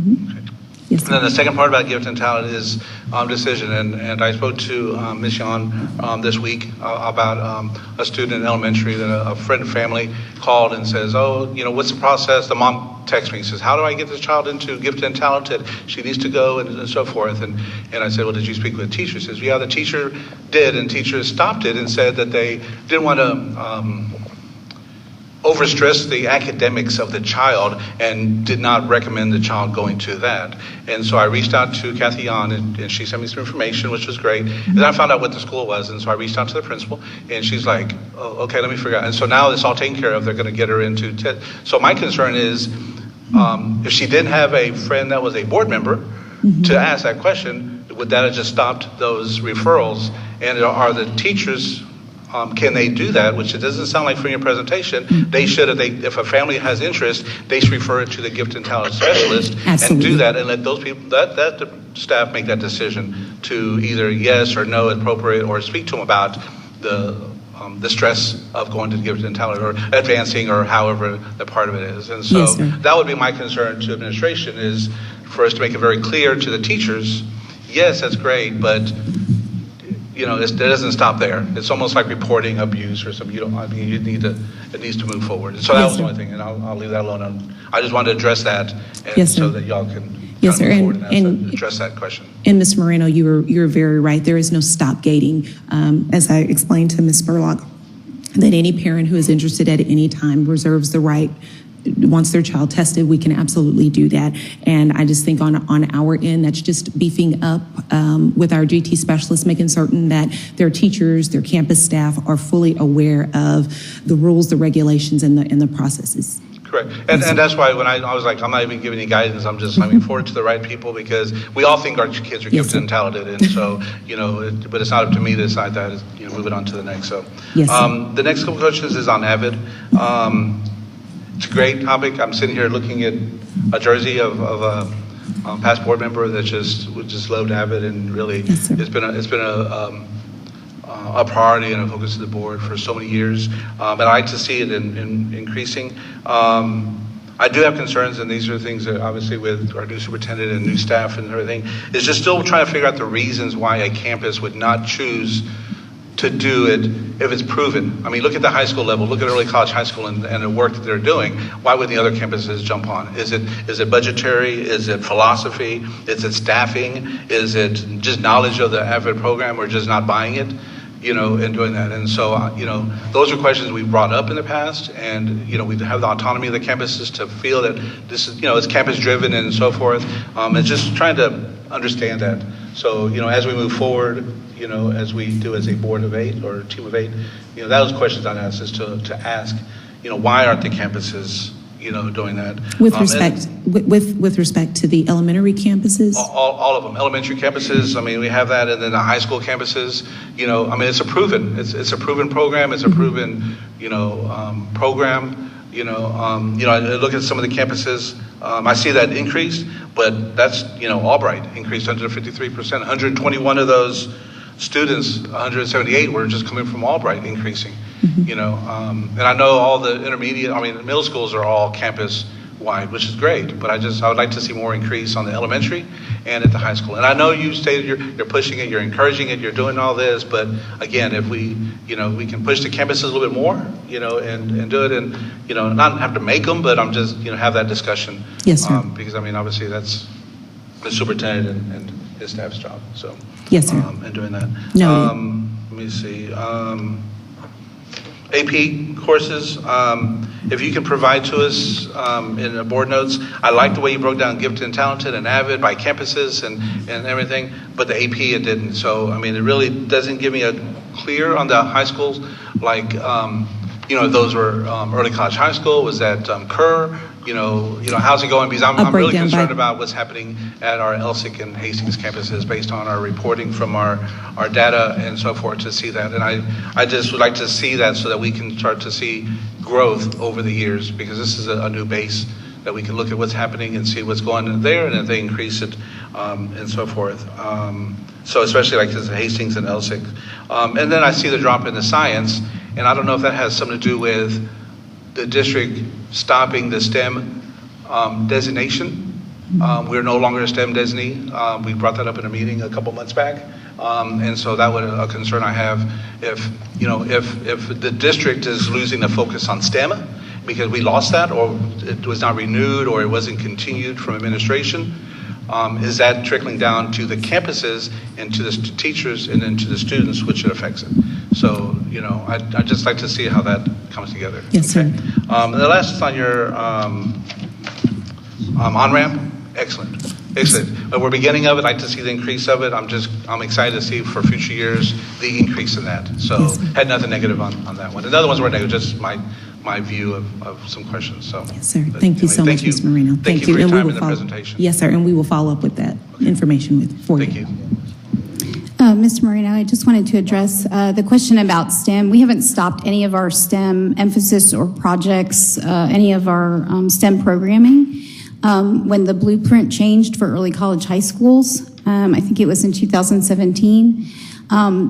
Okay. Yes, and then the second part about gift and talent is decision. And I spoke to Ms. Jahn this week about a student in elementary that a friend and family called and says, oh, what's the process? The mom texts me and says, how do I get this child into gifted and talented? She needs to go and so forth. And I said, well, did you speak with the teacher? She says, yeah, the teacher did. And teacher stopped it and said that they didn't want to overstress the academics of the child and did not recommend the child going to that. And so I reached out to Kathy Jahn and she sent me some information, which was great. And then I found out what the school was. And so I reached out to the principal and she's like, oh, okay, let me figure out. And so now it's all taken care of. They're going to get her into So my concern is if she didn't have a friend that was a board member to ask that question, would that have just stopped those referrals? And are the teachers can they do that? Which it doesn't sound like from your presentation. They should, if a family has interest, they should refer it to the gift and talent specialist and do that, and let those people, that the staff make that decision to either yes or no appropriate, or speak to them about the stress of going to the gift and talent or advancing or however the part of it is. And so that would be my concern to administration, is for us to make it very clear to the teachers. Yes, that's great, but it doesn't stop there. It's almost like reporting abuse or something. It needs to move forward. So that was the only thing, and I'll leave that alone. I just wanted to address that, so that y'all can move forward and address that question. And Ms. Moreno, you're very right. There is no stop gating. As I explained to Ms. Spurlock, that any parent who is interested at any time reserves the right. Once their child tested, we can absolutely do that. And I just think on our end, that's just beefing up with our GT specialists, making certain that their teachers, their campus staff are fully aware of the rules, the regulations, and the processes. Correct. And that's why when I was like, I'm not even giving any guidance, I'm just moving forward to the right people, because we all think our kids are gifted and talented. And so, but it's not up to me to decide that, moving on to the next. So the next couple questions is on AVID. It's a great topic. I'm sitting here looking at a jersey of a past board member that just loved AVID, and really it's been a priority and a focus of the board for so many years. And I like to see it in increasing. I do have concerns, and these are things that obviously with our new superintendent and new staff and everything, is just still trying to figure out the reasons why a campus would not choose to do it if it's proven. I mean, look at the high school level, look at early college, high school, and the work that they're doing. Why would the other campuses jump on? Is it budgetary? Is it philosophy? Is it staffing? Is it just knowledge of the AVID program, or just not buying it? In doing that. And so, those are questions we've brought up in the past, and, we have the autonomy of the campuses to feel that this is, it's campus driven and so forth. It's just trying to understand that. So, as we move forward, as we do as a board of 8 or a team of 8, those questions I'd ask is to ask, why aren't the campuses, doing that? With respect to the elementary campuses? All of them. Elementary campuses, we have that, and then the high school campuses, it's a proven, it's a proven program, it's a proven, program. I look at some of the campuses, I see that increase, but that's, Albright increased 153%, 121 of those students, 178 were just coming from Albright, increasing. And I know all the intermediate, middle schools are all campus wide, which is great, but I would like to see more increase on the elementary and at the high school. And I know you stated you're pushing it, you're encouraging it, you're doing all this, but again, if we can push the campuses a little bit more, and do it, and not have to make them, but I'm just have that discussion. Yes, sir. Because obviously that's the superintendent and his staff's job. So yes, sir. And doing that. No. Let me see. AP courses, if you can provide to us in the board notes. I like the way you broke down gifted and talented and AVID by campuses and everything, but the AP it didn't. So it really doesn't give me a clear on the high schools, like those were early college, high school. Was that Kerr? How's it going? Because I'm really concerned about what's happening at our Elsick and Hastings campuses based on our reporting from our data and so forth, to see that. And I just would like to see that so that we can start to see growth over the years, because this is a new base that we can look at what's happening and see what's going on there, and if they increase it and so forth. So especially like this Hastings and Elsick. And then I see the drop in the science, and I don't know if that has something to do with the district stopping the STEM designation We're no longer a STEM designee. We brought that up in a meeting a couple months back. And so that was a concern I have if the district is losing the focus on STEM because we lost that or it was not renewed or it wasn't continued from administration. Is that trickling down to the campuses and to the teachers and then to the students, which it affects it? So, I'd just like to see how that comes together. Yes, sir. The last is on your on-ramp. Excellent. We're beginning of it. I'd like to see the increase of it. I'm excited to see for future years the increase in that. So yes, had nothing negative on that one. The other ones were negative, just my view of some questions. So yes, sir. Thank you so much, Mr. Moreno. Thank you for your time in the presentation. Yes, sir, and we will follow up with that information for you. Thank you. Mr. Moreno, I just wanted to address the question about STEM. We haven't stopped any of our STEM emphasis or projects, any of our STEM programming. When the blueprint changed for early college high schools, I think it was in 2017,